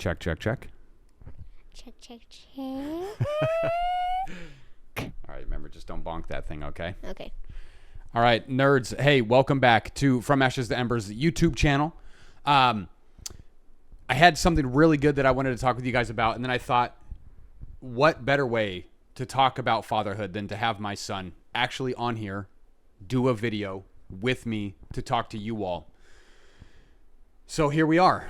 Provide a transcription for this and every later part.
Check, check, check. Check, check, check. All right, remember, just don't bonk that thing, okay? Okay. All right, nerds. Hey, welcome back to From Ashes to Embers YouTube channel. I had something really good that I wanted to talk with you guys about, and then I thought, what better way to talk about fatherhood than to have my son actually on here, do a video with me to talk to you all. So here we are.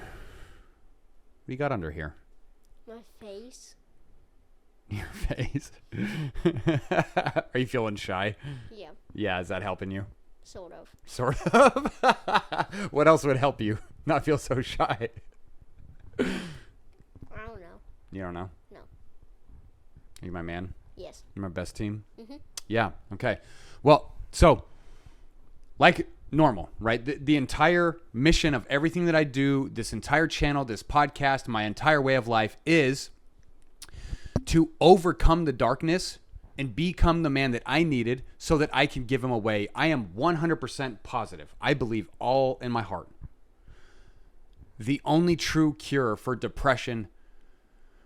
What do you got under here? My face. Your face. Are you feeling shy? Yeah, Yeah, is that helping you? sort of. Sort of. What else would help you not feel so shy? I don't know. You don't know? No. Are you my man? Yes. You're my best team? Mhm. Yeah. Okay. Well, so like normal, right? The entire mission of everything that I do, this entire channel, this podcast, my entire way of life is to overcome the darkness and become the man that I needed so that I can give him away. I am 100% positive. I believe all in my heart. The only true cure for depression,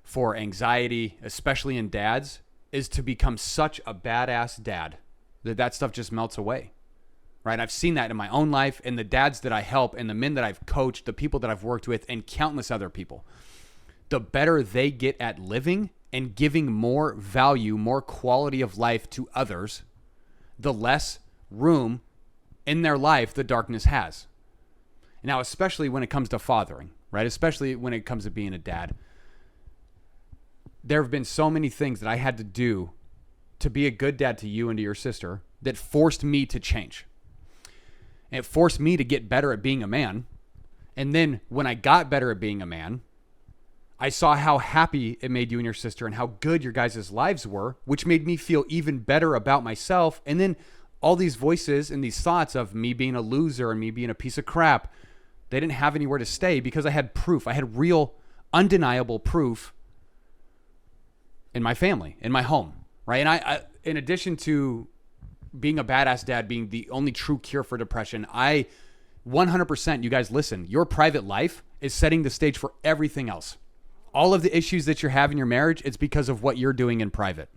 for anxiety, especially in dads, is to become such a badass dad that stuff just melts away. Right? I've seen that in my own life, and the dads that I help, and the men that I've coached, the people that I've worked with, and countless other people. The better they get at living and giving more value, more quality of life to others, the less room in their life the darkness has. Now, especially when it comes to fathering, right? Especially when it comes to being a dad. There have been so many things that I had to do to be a good dad to you and to your sister that forced me to change. And it forced me to get better at being a man. And then when I got better at being a man, I saw how happy it made you and your sister and how good your guys' lives were, which made me feel even better about myself. And then all these voices and these thoughts of me being a loser and me being a piece of crap, they didn't have anywhere to stay because I had proof. I had real, undeniable proof in my family, in my home, right? And I in addition to being a badass dad, being the only true cure for depression, 100%, you guys listen, your private life is setting the stage for everything else. All of the issues that you're having in your marriage, it's because of what you're doing in private.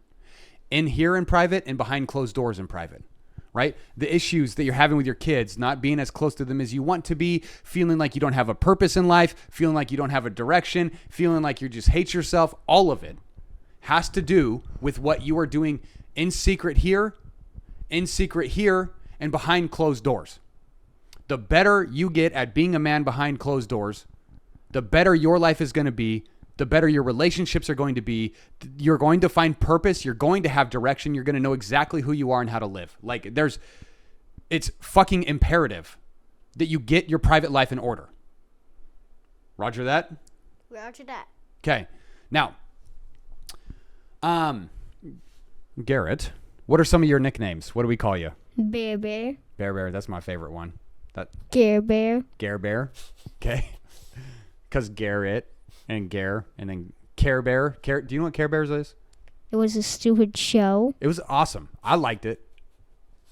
In here in private and behind closed doors in private, right? The issues that you're having with your kids, not being as close to them as you want to be, feeling like you don't have a purpose in life, feeling like you don't have a direction, feeling like you just hate yourself, all of it has to do with what you are doing in secret here, and behind closed doors. The better you get at being a man behind closed doors, the better your life is going to be, the better your relationships are going to be. You're going to find purpose. You're going to have direction. You're going to know exactly who you are and how to live. Like it's fucking imperative that you get your private life in order. Roger that? Roger that. Okay. Now, Garrett, what are some of your nicknames? What do we call you? Bear Bear. Bear, that's my favorite one. Gare Bear. Gare Bear. Okay. Because Garrett and Gare and then Care Bear. Do you know what Care Bears is? It was a stupid show. It was awesome. I liked it.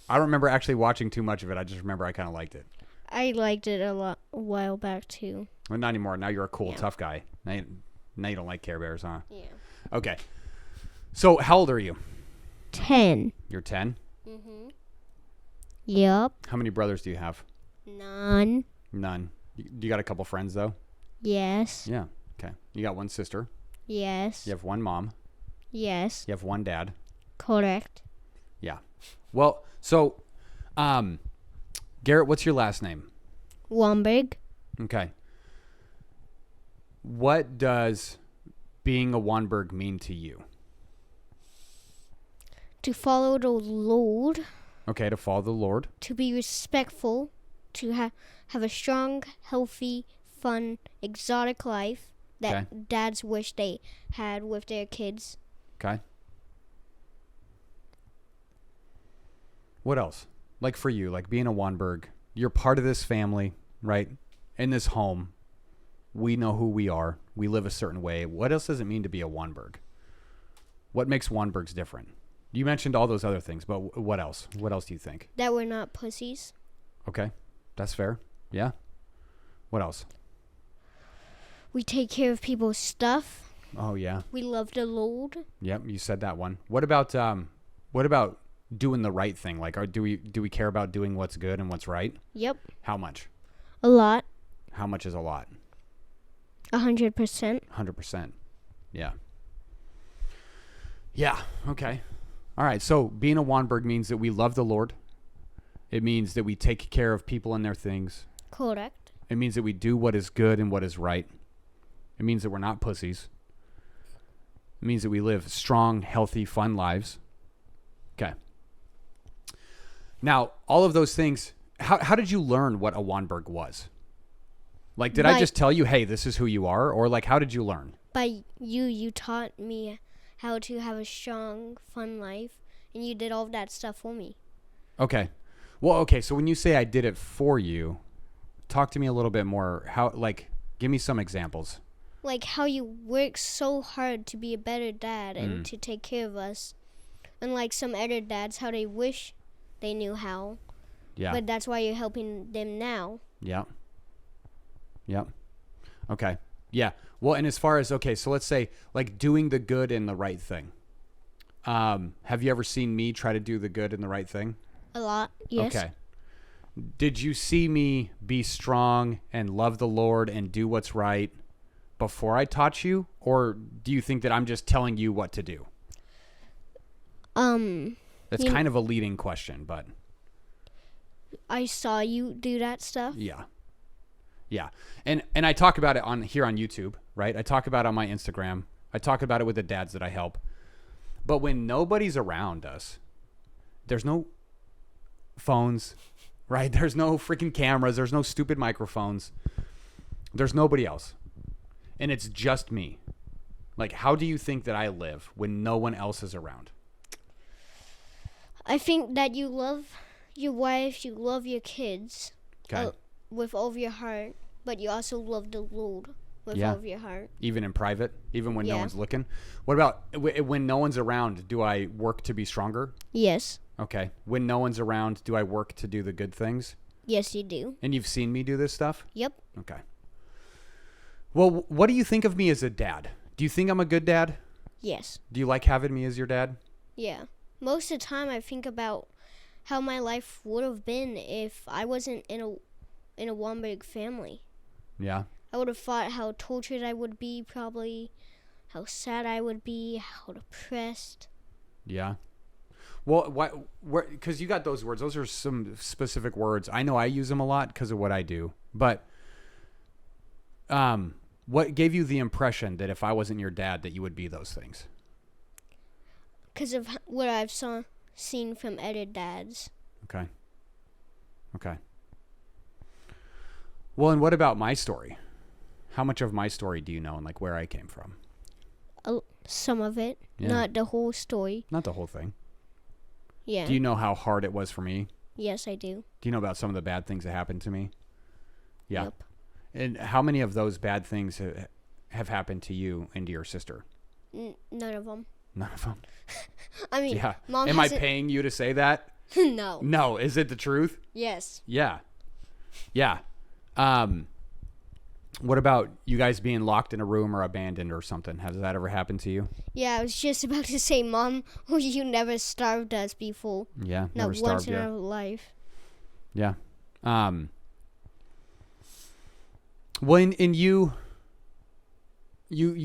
I don't remember actually watching too much of it. I just remember I kind of liked it. I liked it a while back too. Well, not anymore. Now you're a cool, Yeah. tough guy. Now you don't like Care Bears, huh? Yeah. Okay. So how old are you? 10. You're 10? Mm-hmm. Yup. How many brothers do you have? None. None. You got a couple friends, though? Yes. Yeah. Okay. You got one sister. Yes. You have one mom. Yes. You have one dad. Correct. Yeah. Well, so, Garrett, what's your last name? Womberg. Okay. What does being a Wanberg mean to you? To follow the Lord. Okay, to follow the Lord. To be respectful. To have a strong, healthy, fun, exotic life that Okay. dads wish they had with their kids. Okay. What else? Like for you, like being a Wanberg, you're part of this family, right? In this home, we know who we are. We live a certain way. What else does it mean to be a Wanberg? What makes Wanbergs different? You mentioned all those other things, but what else? What else do you think? That we're not pussies. Okay, that's fair. Yeah. What else? We take care of people's stuff. Oh yeah. We love the Lord. Yep, you said that one. What about doing the right thing? Like, do we care about doing what's good and what's right? Yep. How much? A lot. How much is a lot? 100%. 100%. Yeah. Yeah. Okay. All right. So being a Wanberg means that we love the Lord. It means that we take care of people and their things. Correct. It means that we do what is good and what is right. It means that we're not pussies. It means that we live strong, healthy, fun lives. Okay. Now, all of those things, how did you learn what a Wanberg was? Like, did I just tell you, hey, this is who you are? Or, like, how did you learn? By you taught me how to have a strong, fun life, and you did all of that stuff for me. Okay. Well, okay, so when you say I did it for you, talk to me a little bit more. How, like, give me some examples. Like how you work so hard to be a better dad and to take care of us. And like some other dads, how they wish they knew how. Yeah. But that's why you're helping them now. Yeah. Yeah. Okay. Yeah. Well, and as far as, okay, so let's say like doing the good and the right thing. Have you ever seen me try to do the good and the right thing? A lot, yes. Okay. Did you see me be strong and love the Lord and do what's right before I taught you? Or do you think that I'm just telling you what to do? That's kind of a leading question, but I saw you do that stuff. yeah. Yeah. And I talk about it here on YouTube, right? I talk about it on my Instagram. I talk about it with the dads that I help. But when nobody's around us, there's no phones, right? There's no freaking cameras. There's no stupid microphones. There's nobody else. And it's just me. Like, how do you think that I live when no one else is around? I think that you love your wife, you love your kids. Okay. With all of your heart, but you also love the Lord with all of your heart. Even in private, even when no one's looking. What about when no one's around? Do I work to be stronger? Yes. Okay. When no one's around, do I work to do the good things? Yes, you do. And you've seen me do this stuff? Yep. Okay. Well, what do you think of me as a dad? Do you think I'm a good dad? Yes. Do you like having me as your dad? Yeah. Most of the time I think about how my life would have been if I wasn't in a Wanberg family. Yeah. I would have thought how tortured I would be, probably how sad I would be, how depressed. Yeah. Well, because you got those words. Those are some specific words. I know I use them a lot because of what I do. But what gave you the impression that if I wasn't your dad, that you would be those things? Because of what I've seen from other dads. Okay. Well, and what about my story? How much of my story do you know and like where I came from? Some of it, not the whole story. Not the whole thing. Yeah. Do you know how hard it was for me? Yes, I do. Do you know about some of the bad things that happened to me? Yeah. Yep. And how many of those bad things have happened to you and to your sister? None of them. None of them. I mean, yeah. Mom Am I paying you to say that? No. No. Is it the truth? Yes. Yeah. Yeah. What about you guys being locked in a room or abandoned or something? Has that ever happened to you? Yeah, I was just about to say, Mom, you never starved us before. Yeah, never starved once in our life. Yeah. Well, and you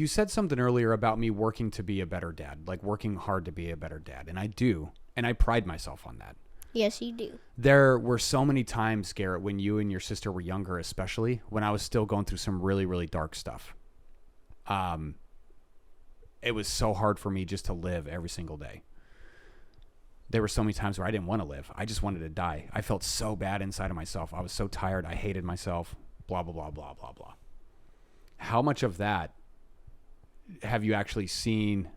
said something earlier about me working to be a better dad, like working hard to be a better dad, and I do, and I pride myself on that. Yes, you do. There were so many times, Garrett, when you and your sister were younger, especially when I was still going through some really, really dark stuff. It was so hard for me just to live every single day. There were so many times where I didn't want to live. I just wanted to die. I felt so bad inside of myself. I was so tired. I hated myself. Blah, blah, blah, blah, blah, blah. How much of that have you actually seen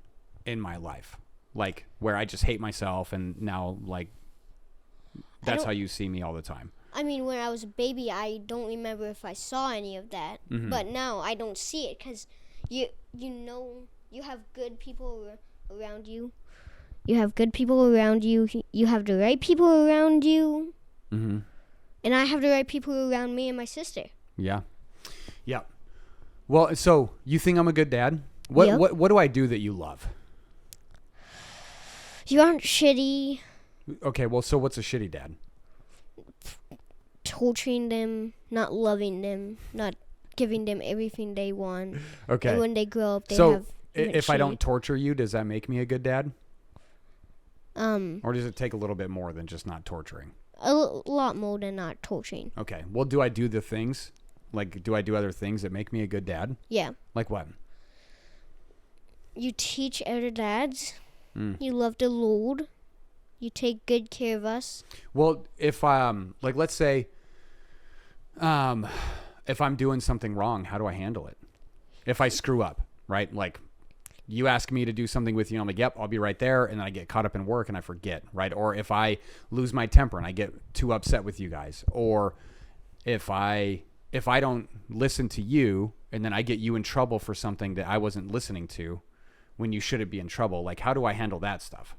in my life? Like where I just hate myself and now like that's how you see me all the time. I mean, when I was a baby, I don't remember if I saw any of that. Mm-hmm. But now I don't see it because you know you have good people around you. You have good people around you. You have the right people around you. Mm-hmm. And I have the right people around me and my sister. Yeah. Yeah. Well, so you think I'm a good dad? What Yep. what do I do that you love? You aren't shitty, Okay, well, so what's a shitty dad? torturing them, not loving them, not giving them everything they want. Okay. And when they grow up, they So have if I don't torture you, does that make me a good dad? a Or does it take a little bit more than just not torturing? lot more than not torturing. Okay. Well, do I do the things? Like, do I do other things that make me a good dad? Yeah. Like what? You teach other dads. Mm. You love the Lord. You take good care of us. Well, if like let's say if I'm doing something wrong, how do I handle it? If I screw up, right? Like you ask me to do something with you, and I'm like, yep, I'll be right there, and then I get caught up in work and I forget, right? Or if I lose my temper and I get too upset with you guys, or if I don't listen to you and then I get you in trouble for something that I wasn't listening to when you shouldn't be in trouble, like how do I handle that stuff?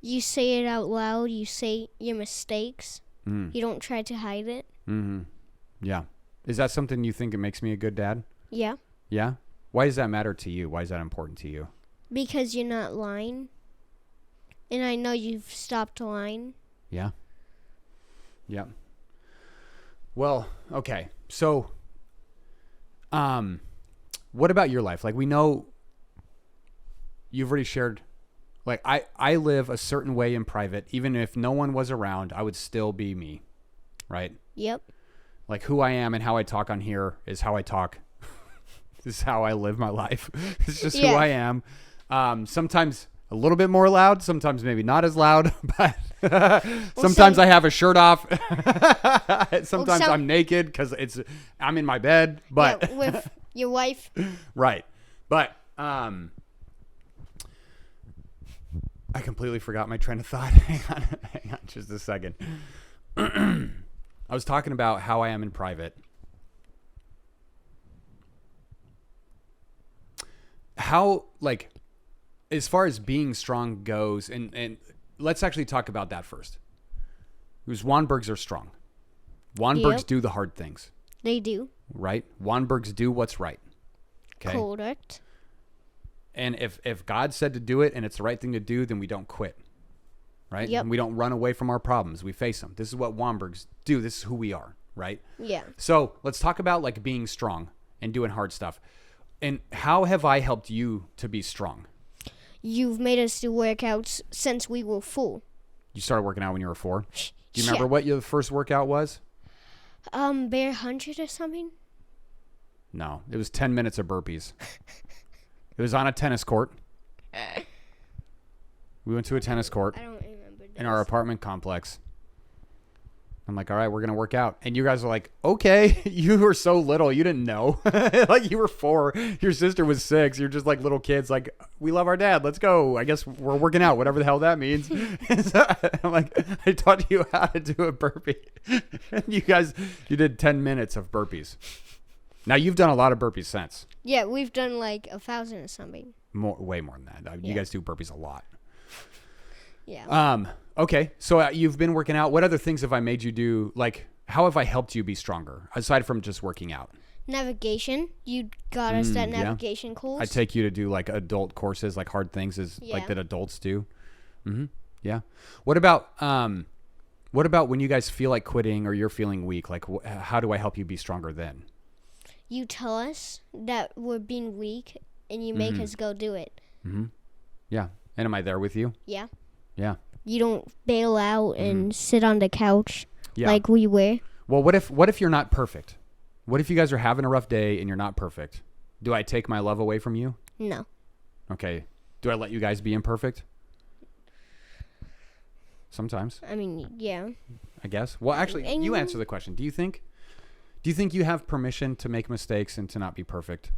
You say it out loud. You say your mistakes. Mm. You don't try to hide it. Mm-hmm. Yeah. Is that something you think it makes me a good dad? Yeah. Yeah? Why does that matter to you? Why is that important to you? Because you're not lying. And I know you've stopped lying. Yeah. Yeah. Well, okay. So, what about your life? Like we know you've already shared, like I live a certain way in private. Even if no one was around, I would still be me, right? Yep. Like who I am and how I talk on here is how I talk. This is how I live my life. It's just who Yeah. I am. Sometimes a little bit more loud, sometimes maybe not as loud, but sometimes I have a shirt off. Sometimes I'm naked because I'm in my bed, but Yeah, with your wife. right. But I completely forgot my train of thought. Hang on just a second. I was talking about how I am in private. How, like, as far as being strong goes, and let's actually talk about that first. Because Wanbergs are strong. Wanbergs Yep. do the hard things, They do. right? Wanbergs do what's right. Okay. Correct. And if God said to do it and it's the right thing to do, then we don't quit, right? Yep. And we don't run away from our problems. We face them. This is what Wanbergs do. This is who we are, right? Yeah. So let's talk about like being strong and doing hard stuff. And how have I helped you to be strong? You've made us do workouts since we were 4. You started working out when you were 4. Do you Yeah. remember what your first workout was? Bear 100 or something? No, it was 10 minutes of burpees. It was on a tennis court. We went to a tennis court I don't remember this. in our apartment complex. I'm like, all right, we're going to work out. And you guys are like, okay, you were so little. You didn't know. Like you were 4. Your sister was 6. You're just like little kids. Like, we love our dad. Let's go. I guess we're working out, whatever the hell that means. So I'm like, I taught you how to do a burpee. And you did 10 minutes of burpees. Now you've done a lot of burpees since. Yeah, we've done like 1,000 or something. Way more than that. You Yeah. guys do burpees a lot. Yeah. Okay. So you've been working out. What other things have I made you do? Like, how have I helped you be stronger aside from just working out? Navigation. You got us that yeah. navigation course. I take you to do like adult courses, like hard things like Yeah. that adults do. Mm-hmm. Yeah. What about when you guys feel like quitting or you're feeling weak? Like, how do I help you be stronger then? You tell us that we're being weak and you make us go do it. Mm-hmm. Yeah. And am I there with you? Yeah. Yeah. You don't bail out and sit on the couch Yeah. like we were. Well, what if you're not perfect? What if you guys are having a rough day and you're not perfect? Do I take my love away from you? No. Okay. Do I let you guys be imperfect? Sometimes, I mean, yeah. I guess. Well, actually, And- you answer the question. Do you think you have permission to make mistakes and to not be perfect?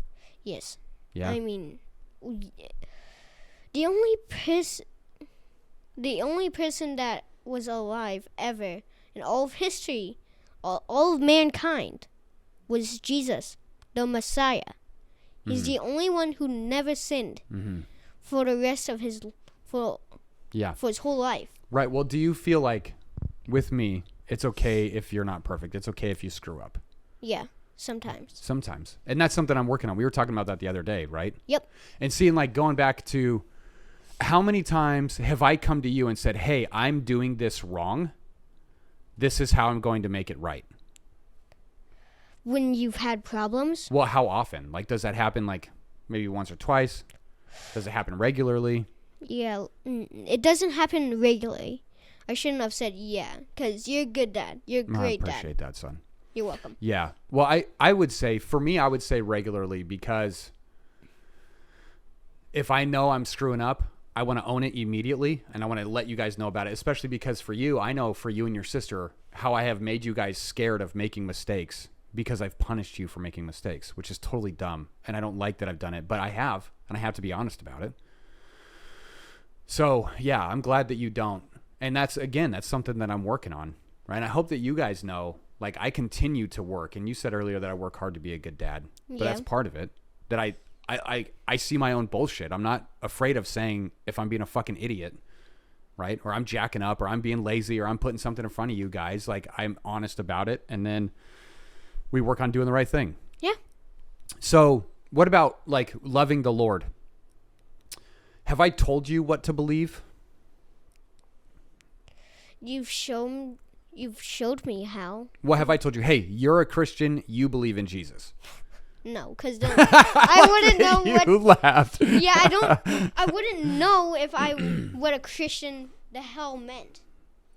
Yes. Yeah. I mean, the only person that was alive ever in all of history, all of mankind, was Jesus, the Messiah. He's the only one who never sinned for the rest of his for his whole life. Right. Well, do you feel like with me, it's okay if you're not perfect. It's okay if you screw up. Yeah. Sometimes. And that's something I'm working on. We were talking about that the other day, right? Yep. And seeing, like, going back to how many times have I come to you and said, hey, I'm doing this wrong. This is how I'm going to make it right. When you've had problems? Well, how often? Like, does that happen, like, maybe once or twice? Does it happen regularly? Yeah, it doesn't happen regularly. I shouldn't have said yeah, because you're a good dad. You're a great dad. I appreciate that, son. You're welcome. Yeah. Well, I would say, for me, I would say regularly, because if I know I'm screwing up, I want to own it immediately, and I want to let you guys know about it, especially because for you, I know for you and your sister, how I have made you guys scared of making mistakes because I've punished you for making mistakes, which is totally dumb, and I don't like that I've done it, but I have, and I have to be honest about it. So, yeah, I'm glad that you don't. And that's something that I'm working on, right? And I hope that you guys know, like, I continue to work. And you said earlier that I work hard to be a good dad. But that's part of it. That I see my own bullshit. I'm not afraid of saying if I'm being a fucking idiot, right? Or I'm jacking up, or I'm being lazy, or I'm putting something in front of you guys. Like, I'm honest about it. And then we work on doing the right thing. Yeah. So what about, like, loving the Lord? Have I told you what to believe? You've showed me how. What have I told you? Hey, you're a Christian. You believe in Jesus. No, because I wouldn't know what. You laughed. Yeah, I wouldn't know what a Christian the hell meant.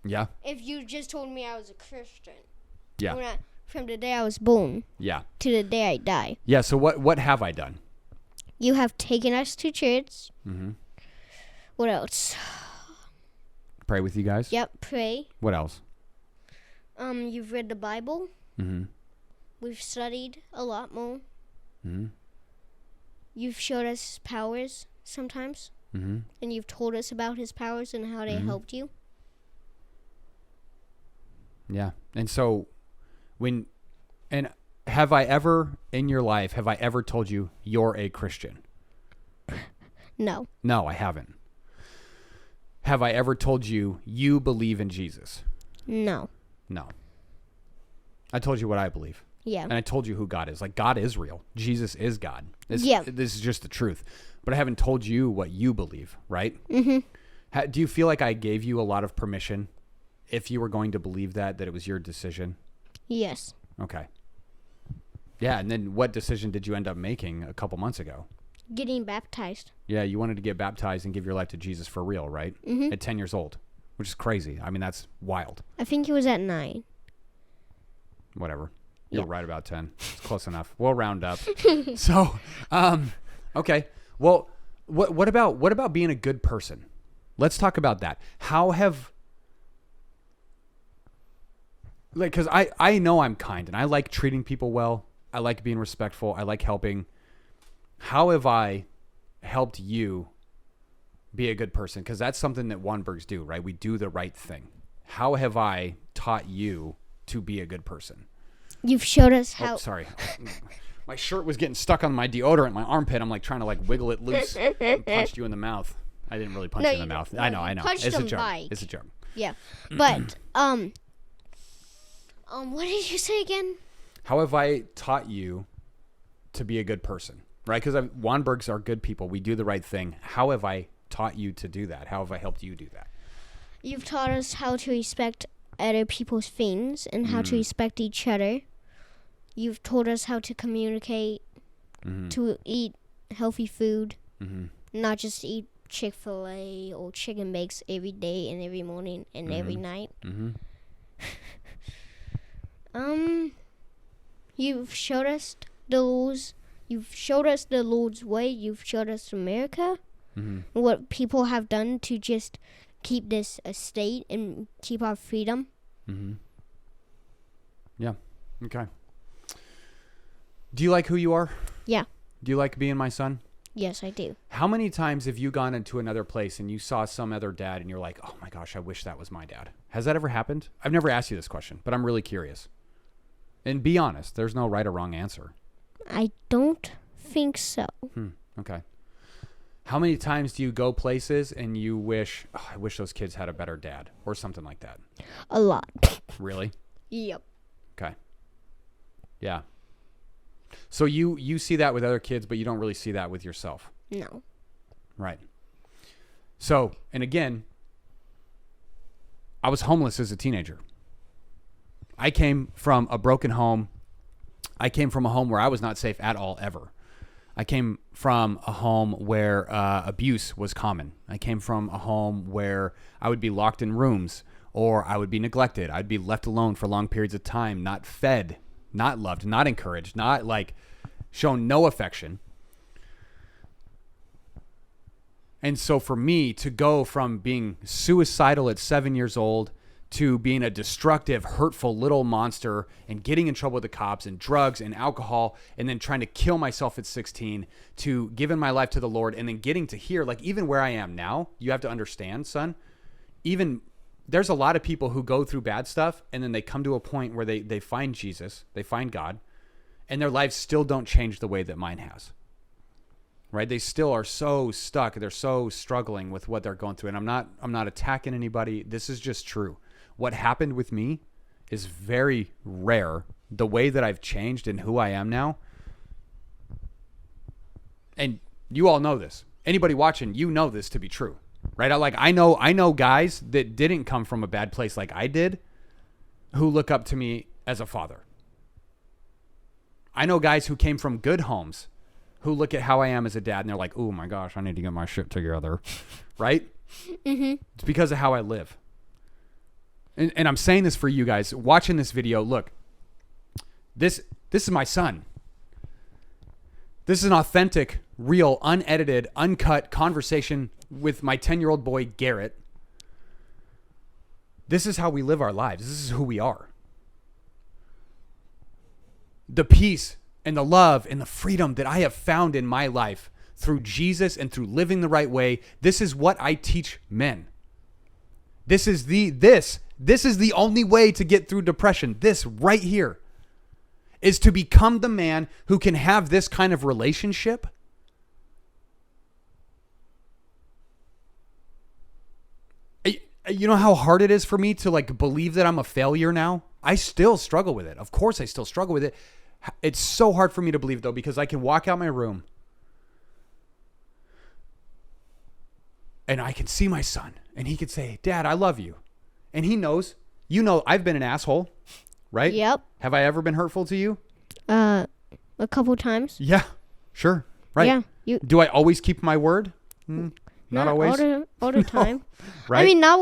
Yeah. If you just told me I was a Christian. Yeah. From the day I was born. Yeah. To the day I die. Yeah. So what have I done? You have taken us to church. Mm-hmm. What else? Pray with you guys? Yep, pray. What else? You've read the Bible. Mm-hmm. We've studied a lot more. Mm-hmm. You've showed us powers sometimes. Mm-hmm. And you've told us about his powers and how they helped you. Yeah. And so have I ever in your life, told you you're a Christian? No. No, I haven't. Have I ever told you you believe in Jesus? No. No. I told you what I believe. Yeah. And I told you who God is. Like, God is real. Jesus is God. This is just the truth. But I haven't told you what you believe, right? Mm-hmm. Do you feel like I gave you a lot of permission if you were going to believe that it was your decision? Yes. Okay. Yeah, and then what decision did you end up making a couple months ago? Getting baptized. Yeah, you wanted to get baptized and give your life to Jesus for real, right? Mm-hmm. At 10 years old, which is crazy. I mean, that's wild. I think it was at 9. Whatever. You're right about 10. It's close enough. We'll round up. So, okay. Well, what about being a good person? Let's talk about that. Because I know I'm kind and I like treating people well. I like being respectful. I like helping. How have I helped you be a good person? Because that's something that Wanbergs do, right? We do the right thing. How have I taught you to be a good person? You've showed us how. Oh, sorry. My shirt was getting stuck on my deodorant, my armpit. I'm like trying to like wiggle it loose. And punched you in the mouth. I didn't really punch you in the mouth. I know. It's a joke. It's a joke. Yeah, but what did you say again? How have I taught you to be a good person? Right? Because Wanbergs are good people. We do the right thing. How have I taught you to do that? How have I helped you do that? You've taught us how to respect other people's things and how to respect each other. You've told us how to communicate, to eat healthy food, not just eat Chick-fil-A or chicken bakes every day and every morning and every night. You've showed us the rules. You've showed us the Lord's way. You've showed us America, what people have done to just keep this a state and keep our freedom. Yeah. Okay. Do you like who you are? Yeah. Do you like being my son? Yes, I do. How many times have you gone into another place and you saw some other dad and you're like, oh my gosh, I wish that was my dad? Has that ever happened? I've never asked you this question, but I'm really curious. And be honest, there's no right or wrong answer. I don't think so. Okay. How many times do you go places and you wish, I wish those kids had a better dad or something like that? A lot. Really? Yep. Okay. Yeah. So you see that with other kids, but you don't really see that with yourself. No. Right. So, and again, I was homeless as a teenager. I came from a broken home. I came from a home where I was not safe at all, ever. I came from a home where abuse was common. I came from a home where I would be locked in rooms, or I would be neglected. I'd be left alone for long periods of time, not fed, not loved, not encouraged, not like shown no affection. And so for me to go from being suicidal at 7 years old to being a destructive, hurtful little monster and getting in trouble with the cops and drugs and alcohol and then trying to kill myself at 16 to giving my life to the Lord and then getting to here, like even where I am now, you have to understand, son, even there's a lot of people who go through bad stuff and then they come to a point where they find Jesus, they find God, and their lives still don't change the way that mine has. Right? They still are so stuck. They're so struggling with what they're going through. And I'm not attacking anybody. This is just true. What happened with me is very rare. The way that I've changed and who I am now. And you all know this. Anybody watching, you know this to be true. Right? I know guys that didn't come from a bad place like I did who look up to me as a father. I know guys who came from good homes who look at how I am as a dad and they're like, oh my gosh, I need to get my shit together. Right? Mm-hmm. It's because of how I live. And I'm saying this for you guys watching this video. Look, this is my son. This is an authentic, real, unedited, uncut conversation with my 10-year-old boy, Garrett. This is how we live our lives. This is who we are. The peace and the love and the freedom that I have found in my life through Jesus and through living the right way. This is what I teach men. This is the only way to get through depression. This right here is to become the man who can have this kind of relationship. You know how hard it is for me to like believe that I'm a failure now? I still struggle with it. Of course I still struggle with it. It's so hard for me to believe though, because I can walk out my room and I can see my son and he could say, Dad, I love you. And he knows, I've been an asshole, right? Yep. Have I ever been hurtful to you? A couple times. Yeah, sure. Right. Yeah. Do I always keep my word? Not always. All the time. Right. I mean, not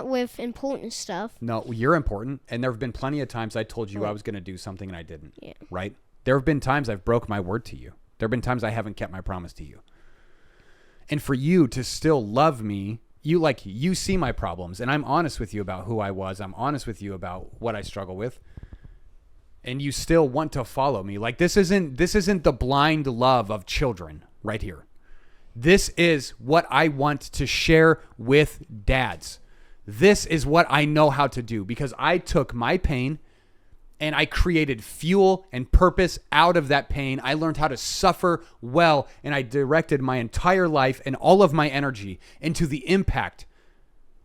with important stuff. No, you're important. And there have been plenty of times I told you I was going to do something and I didn't. Yeah. Right. There have been times I've broke my word to you. There have been times I haven't kept my promise to you. And for you to still love me, you see my problems and I'm honest with you about who I was. I'm honest with you about what I struggle with. And you still want to follow me. Like this isn't the blind love of children right here. This is what I want to share with dads. This is what I know how to do because I took my pain and I created fuel and purpose out of that pain. I learned how to suffer well, and I directed my entire life and all of my energy into the impact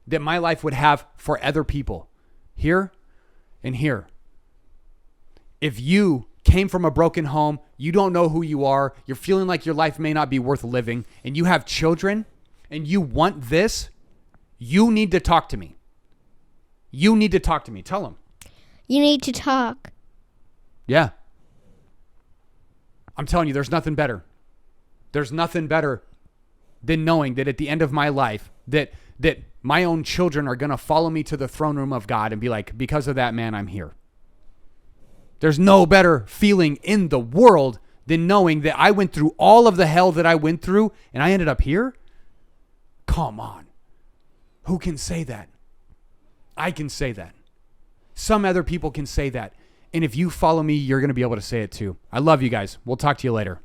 that my life would have for other people here and here. If you came from a broken home, you don't know who you are, you're feeling like your life may not be worth living, and you have children, and you want this, you need to talk to me. You need to talk to me. Tell them. You need to talk. Yeah. I'm telling you, there's nothing better. There's nothing better than knowing that at the end of my life, that my own children are going to follow me to the throne room of God and be like, because of that man, I'm here. There's no better feeling in the world than knowing that I went through all of the hell that I went through and I ended up here. Come on. Who can say that? I can say that. Some other people can say that. And if you follow me, you're going to be able to say it too. I love you guys. We'll talk to you later.